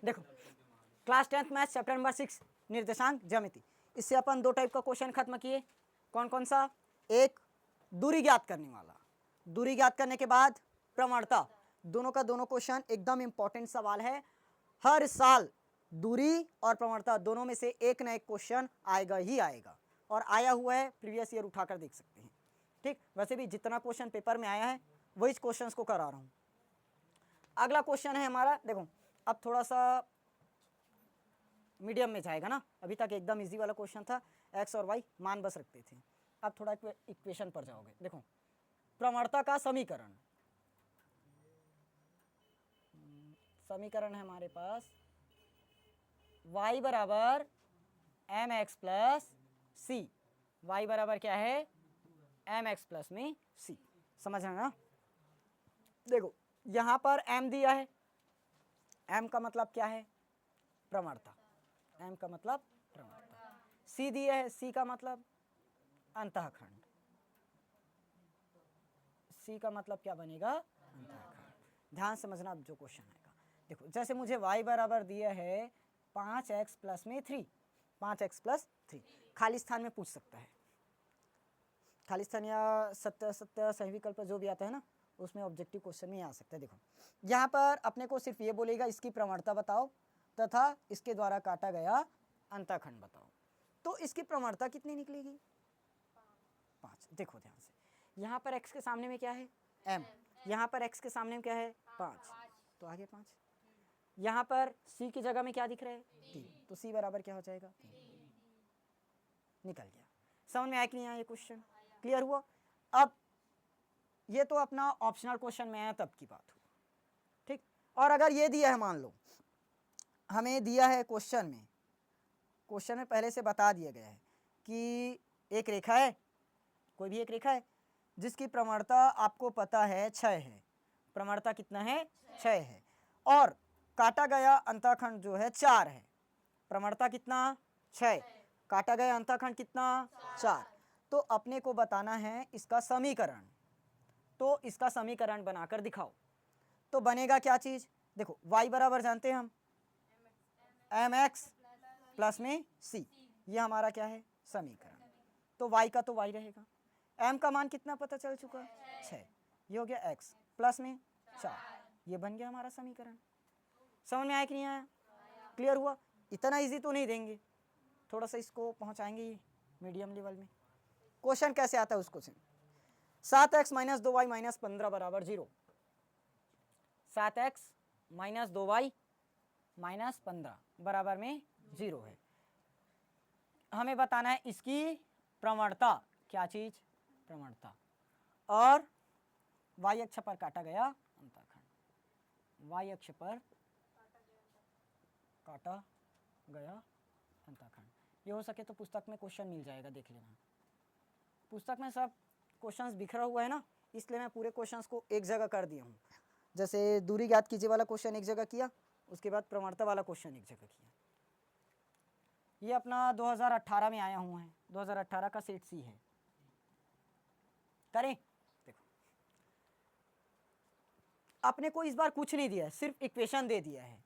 देखो class 10th math chapter number 6 निर्देशांक ज्यामिति, इससे अपन दो टाइप का क्वेश्चन खत्म किए। कौन कौन सा? एक दूरी ज्ञात करने वाला, दूरी ज्ञात करने के बाद प्रवणता, दोनों का दोनों क्वेश्चन एकदम इंपॉर्टेंट सवाल है। हर साल दूरी और प्रवणता दोनों में से एक ना एक क्वेश्चन आएगा ही आएगा, और आया हुआ है, प्रीवियस ईयर उठाकर देख सकते हैं। ठीक, वैसे भी जितना क्वेश्चन पेपर में आया है वही क्वेश्चंस को करा रहा हूँ। अगला क्वेश्चन है हमारा, देखो अब थोड़ा सा मीडियम में जाएगा ना, अभी तक एकदम इजी वाला क्वेश्चन था, एक्स और वाई मान बस रखते थे, अब थोड़ा इक्वेशन पर जाओगे। देखो प्रवणता का समीकरण, समीकरण है हमारे पास y बराबर एम एक्स प्लस सी, वाई बराबर क्या है? एम एक्स प्लस में सी, समझ रहे ना? देखो यहां पर m दिया है, m का मतलब क्या है? प्रवणता, m का मतलब प्रवणता। c दिया है, c का मतलब अंतःखंड, c का मतलब क्या बनेगा? अंतःखंड। ध्यान समझना अब जो क्वेश्चन आएगा। देखो जैसे मुझे y बराबर दिया है 5x प्लस में 3, 5x प्लस 3, खाली स्थान में पूछ सकता है, खाली स्थान या सत्य सत्य सही विकल्प जो भी आता है ना, उसमें ऑब्जेक्टिव क्वेश्चन में आ सकता है। देखो यहाँ पर अपने को सिर्फ ये बोलेगा इसकी प्रवणता बताओ तथा इसके द्वारा काटा गया अंतःखंड बताओ, तो इसकी प्रवणता कितनी निकलेगी? 5। देखो ध्यान से, यहाँ पर x के सामने में क्या है? m, यहाँ पर x के सामने में क्या है? 5, तो आगे 5। यहाँ पर c की जगह में क्या दिख रहा है? 3, तो c बराबर क्या हो जाएगा? 3। निकल गया। समझ में आया कि नहीं आया? ये क्वेश्चन क्लियर हुआ? अब ये तो अपना ऑप्शनल क्वेश्चन में आया तब की बात हुई, ठीक। और अगर ये दिया है, मान लो हमें दिया है क्वेश्चन में पहले से बता दिया गया है कि एक रेखा है, कोई भी एक रेखा है जिसकी प्रवणता आपको पता है 6 है, प्रवणता कितना है? 6 है, और काटा गया अंतःखंड जो है 4 है, प्रवणता कितना? 6, काटा गया अंतःखंड कितना? 4। तो अपने को बताना है इसका समीकरण, तो इसका समीकरण बनाकर दिखाओ। तो बनेगा क्या चीज? देखो y बराबर जानते हैं हम एम एक्स प्लस में c, ये हमारा क्या है? समीकरण। तो y का तो y रहेगा, m का मान कितना पता चल चुका है? 6, ये हो गया x प्लस में 4, ये बन गया हमारा समीकरण। समझ में आया कि नहीं आया? क्लियर हुआ? इतना इजी तो नहीं देंगे, थोड़ा सा इसको पहुंचाएंगे ये मीडियम लेवल में। क्वेश्चन कैसे आता है उस question, 7x minus 2y minus 15 बराबर 0, 7x माइनस 2y माइनस 15 बराबर में 0 है। हमें बताना है इसकी प्रवणता, क्या चीज? प्रवणता। और y अक्ष पर काटा गया अंतःखंड, y अक्ष पर काटा गया अंतःखंड। ये हो सके तो पुस्तक में क्वेश्चन मिल जाएगा, देख लेना। पुस्तक में सब क्वेश्चंस बिखरा हुआ है ना, इसलिए मैं पूरे क्वेश्चंस को एक जगह कर दिया हूँ। जैसे दूरी ज्ञात कीजिए वाला क्वेश्चन एक जगह किया, उसके बाद प्रवणता वाला क्वेश्चन एक जगह किया। ये अपना 2018 में आया हुआ है, 2018 का सेट सी है। करें? देखो अपने को इस बार कुछ नहीं दिया है, सिर्फ इक्वेशन दे दिया है,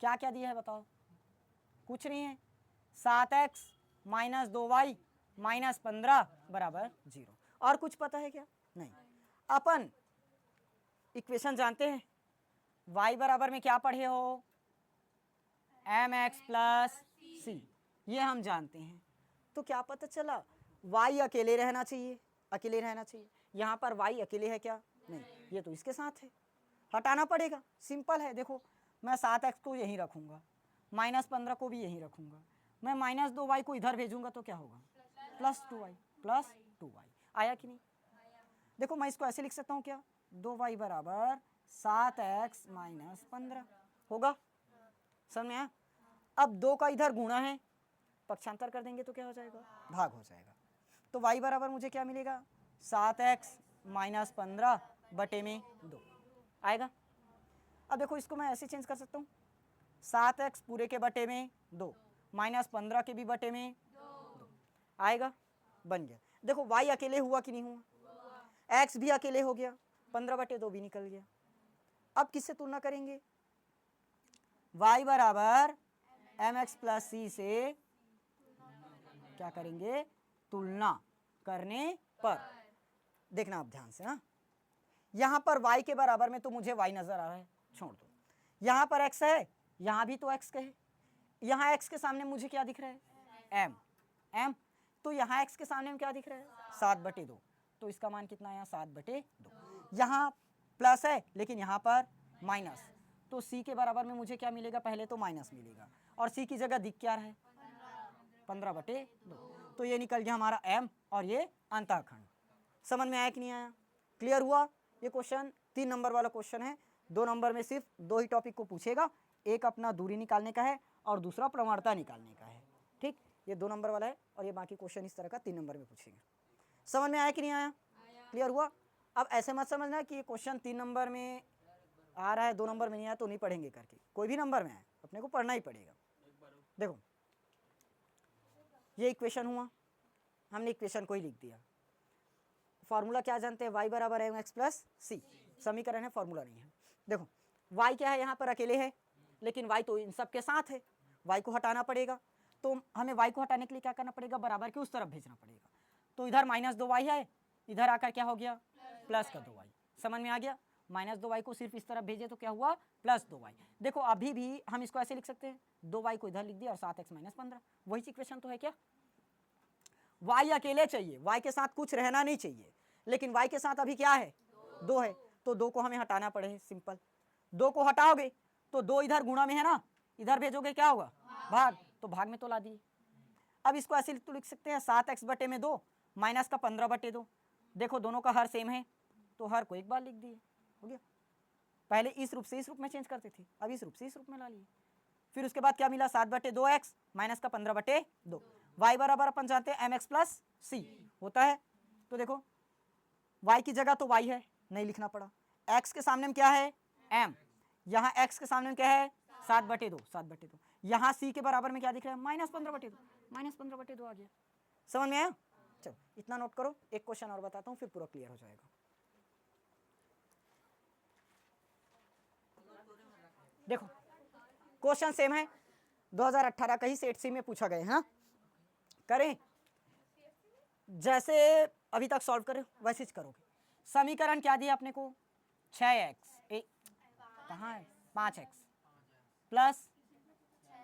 क्या क्या दिया है बताओ? कुछ नहीं है। 7x माइनस 2y माइनस 15 बराबर 0, और कुछ पता है क्या? नहीं। अपन इक्वेशन जानते हैं, y बराबर में क्या पढ़े हो? एम एक्स प्लस सी, ये हम जानते हैं। तो क्या पता चला? y अकेले रहना चाहिए, अकेले रहना चाहिए। यहाँ पर y अकेले है क्या? नहीं, ये तो इसके साथ है, हटाना पड़ेगा। सिंपल है, देखो मैं 7x को यहीं रखूंगा, माइनस 15 को भी यहीं रखूंगा, मैं माइनस 2y को इधर भेजूंगा तो क्या होगा? Plus 2y। आया कि नहीं? देखो मैं इसको ऐसे लिख सकता हूँ क्या? 2y बराबर 7x माइनस 15 होगा। समझ में आया? अब 2 का इधर गुणा है, पक्षांतर कर देंगे तो क्या हो जाएगा? भाग हो जाएगा। तो y बराबर मुझे क्या मिलेगा? 7x माइनस 15 बटे में 2 आएगा। अब देखो इसको मैं ऐसे चेंज कर सकता हूँ, 7x पूरे के बटे में 2 माइनस 15 के भी बटे में 2 आएगा, बन गया। देखो y अकेले हुआ कि नहीं हुआ? x भी अकेले हो गया, 15/2 भी निकल गया। अब किससे तुलना करेंगे? y बराबर mx प्लस सी से क्या करेंगे? तुलना करने पर देखना आप ध्यान से। हाँ, यहां पर y के बराबर में तो मुझे y नजर आ रहा है, छोड़ दो। यहां पर x है, यहां भी तो x का है। यहां x के सामने मुझे क्या दिख रहा है? m। तो यहां x के सामने में क्या दिख रहा है? 7/2। तो इसका मान कितना है? 7/2। यहाँ प्लस है लेकिन यहाँ पर माइनस, तो c के बराबर में मुझे क्या मिलेगा? पहले तो माइनस मिलेगा, और c की जगह दिख क्या रहा है? 15/2। तो ये निकल गया हमारा m और ये अंतःखंड। समझ में आया कि नहीं आया? क्लियर हुआ? ये क्वेश्चन 3 नंबर वाला क्वेश्चन है। 2 नंबर में सिर्फ 2 ही टॉपिक को पूछेगा, एक अपना दूरी निकालने का है और दूसरा प्रवणता निकालने का है। ठीक, ये 2 नंबर वाला है और ये बाकी क्वेश्चन इस तरह का 3 नंबर में पूछेंगे। समझ में आया कि नहीं आया? क्लियर हुआ? अब ऐसे मत समझना कि ये क्वेश्चन 3 नंबर में आ रहा है, 2 नंबर में नहीं आया तो नहीं पढ़ेंगे करके। कोई भी नंबर में आए अपने को पढ़ना ही पड़ेगा। देखो ये इक्वेशन हुआ, हमने इक्वेशन को ही लिख दिया। फॉर्मूला क्या जानते हैं? y बराबर mx प्लस सी। समीकरण है, फॉर्मूला नहीं है। देखो y क्या है? यहाँ पर अकेले है, लेकिन y तो इन सब के साथ है। y को हटाना पड़ेगा, तो हमें y को हटाने के लिए क्या करना पड़ेगा? बराबर के उस तरफ भेजना पड़ेगा। तो इधर -2y है, इधर आकर क्या हो गया? प्लस का 2y। समझ में आ गया? -2y को सिर्फ इस तरफ भेजे तो क्या हुआ? +2y। देखो अभी भी हम इसको ऐसे लिख सकते हैं, 2y को इधर लिख दिया और 7x - 15। वही इक्वेशन तो है क्या? y अकेले चाहिए, y के साथ कुछ रहना नहीं चाहिए, लेकिन y के साथ अभी क्या है? 2 है, तो 2 को हमें हटाना पड़े। सिंपल, 2 को हटाओगे तो 2 इधर गुणा में है ना, इधर भेजोगे क्या होगा? भाग। तो भाग में तो ला दिए। अब इसको ऐसे तो लिख सकते हैं 7x/2 माइनस का 15/2। देखो दोनों का हर सेम है तो हर को एक बार लिख दिए, हो गया। पहले इस रूप से इस रूप में चेंज करते थे, अब इस रूप से इस रूप में ला लिए। फिर उसके बाद क्या मिला? 7/2x माइनस का 15/2। y बराबर अपन जानते हैं mx प्लस सी होता है। तो देखो y की जगह तो y है, नहीं लिखना पड़ा। x के सामने में क्या है? m। यहाँ x के सामने में क्या है? 7/2। यहाँ c के बराबर में क्या दिख रहा है? -15/2। -15/2 आ गया। समझ में आया? चलो इतना नोट करो, एक क्वेश्चन और बताता हूँ फिर पूरा क्लियर हो जाएगा। देखो क्वेश्चन सेम है, 2018 का ही सेट सी में पूछा गया है। हाँ करें, जैसे अभी तक सॉल्व करें वैसे ही करोगे। समीकरण क्या दिया अपने को? 6x कहाँ है? 5x प्लस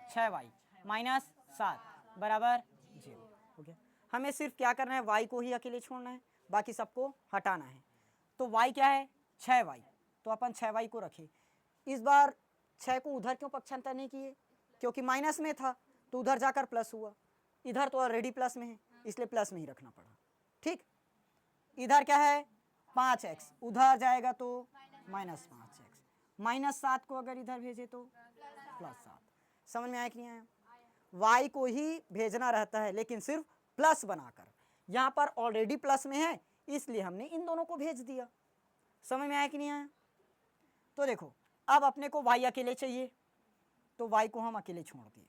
6y माइनस 7 बराबर 0 हो गया। हमें सिर्फ क्या करना है? y को ही अकेले छोड़ना है, बाकी सबको हटाना है। तो y क्या है? 6y। तो अपन 6y को रखें। इस बार 6 को उधर क्यों पक्षांतर नहीं किए? क्योंकि माइनस में था तो उधर जाकर प्लस हुआ, इधर तो ऑलरेडी प्लस में है इसलिए प्लस में ही रखना पड़ा। ठीक, इधर क्या है? 5x, उधर जाएगा तो -5x। -7 को अगर इधर भेजे तो +7। समझ में आया कि नहीं आया? y को ही भेजना रहता है लेकिन सिर्फ प्लस बनाकर। यहाँ पर ऑलरेडी प्लस में है इसलिए हमने इन दोनों को भेज दिया। समझ में आया कि नहीं आया? तो देखो अब अपने को y अकेले चाहिए तो y को हम अकेले छोड़ दिए,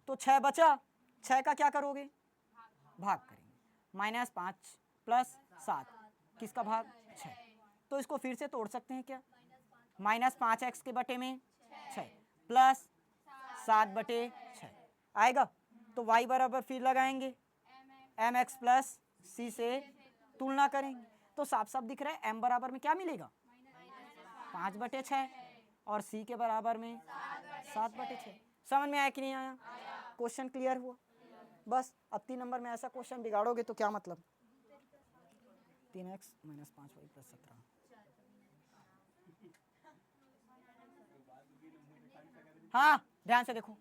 तो 6 बचा। 6 का क्या करोगे? भाग करेंगे। -5 प्लस 7 किसका भाग? 6। तो इसको फिर से तोड़ सकते हैं क्या? -5x के बटे में 6 प्लस 7/6 आएगा। तो y बराबर फिर लगाएंगे mx प्लस सी से तुलना करेंगे तो साफ साफ दिख रहा है m बराबर में क्या मिलेगा? 5/6 और c के बराबर में 7/6। समझ में आया कि नहीं आया? क्वेश्चन क्लियर हुआ? बस अब 3 नंबर में ऐसा क्वेश्चन बिगाड़ोगे तो क्या मतलब? 3x - 5y + 17। हाँ ध्यान से देखो,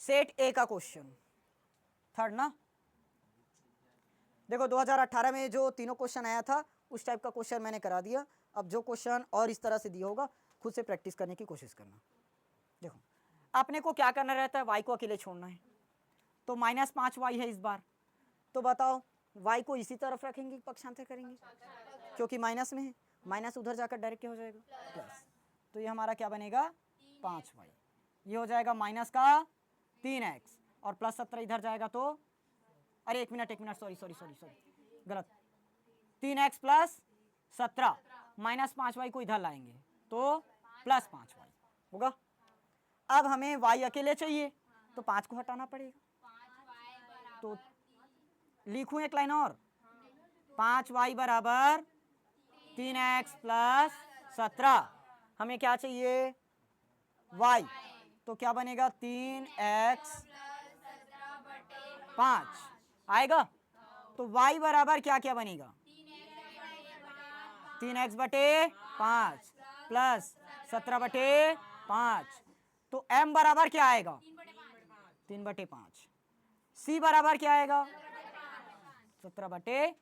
सेट ए का क्वेश्चन थर्ड ना। देखो 2018 में जो तीनों क्वेश्चन आया था उस टाइप का क्वेश्चन मैंने करा दिया। अब जो क्वेश्चन और इस तरह से दिया होगा खुद से प्रैक्टिस करने की कोशिश करना। देखो अपने को क्या करना रहता है? y को अकेले छोड़ना है, तो -5y है इस बार। तो बताओ y को इसी तरफ रखेंगे, पक्षांतर करेंगे क्योंकि माइनस में है, माइनस उधर जाकर डायरेक्ट क्या हो जाएगा? प्लस। तो ये हमारा क्या बनेगा? 5y। ये हो जाएगा माइनस का 3x और +17 इधर जाएगा तो, अरे एक मिनट सॉरी गलत, 3x प्लस 17 माइनस 5y को इधर लाएंगे तो प्लस 5y होगा। अब हमें y अकेले चाहिए तो 5 को हटाना पड़ेगा, तो लिखूं एक लाइन और, 5y बराबर 3x प्लस 17, हमें क्या चाहिए y, तो क्या बनेगा 3x 5 आएगा, तो y बराबर क्या क्या बनेगा 3x बटे 5 प्लस 17 बटे 5, तो m बराबर क्या आएगा 3 बटे 5, c बराबर क्या आएगा 17 बटे 5।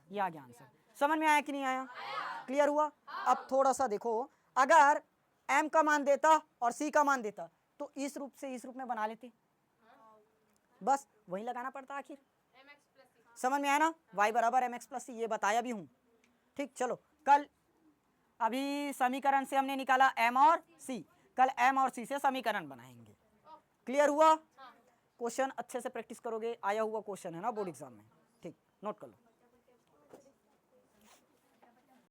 यह आ गया आंसर। समझ में आया कि नहीं आया? क्लियर हुआ? अब थोड़ा सा देखो, अगर m का मान देता और c का मान देता तो इस रूप से इस रूप में बना लेते, बस वही लगाना पड़ता आखिर। समझ में आया ना? y बराबर mx प्लस सी, ये बताया भी हूं। ठीक, चलो कल अभी समीकरण से हमने निकाला m और c, कल m और c से समीकरण बनाएंगे। क्लियर हुआ? क्वेश्चन अच्छे से प्रैक्टिस करोगे, आया हुआ क्वेश्चन है ना बोर्ड एग्जाम में। ठीक, नोट कर लो।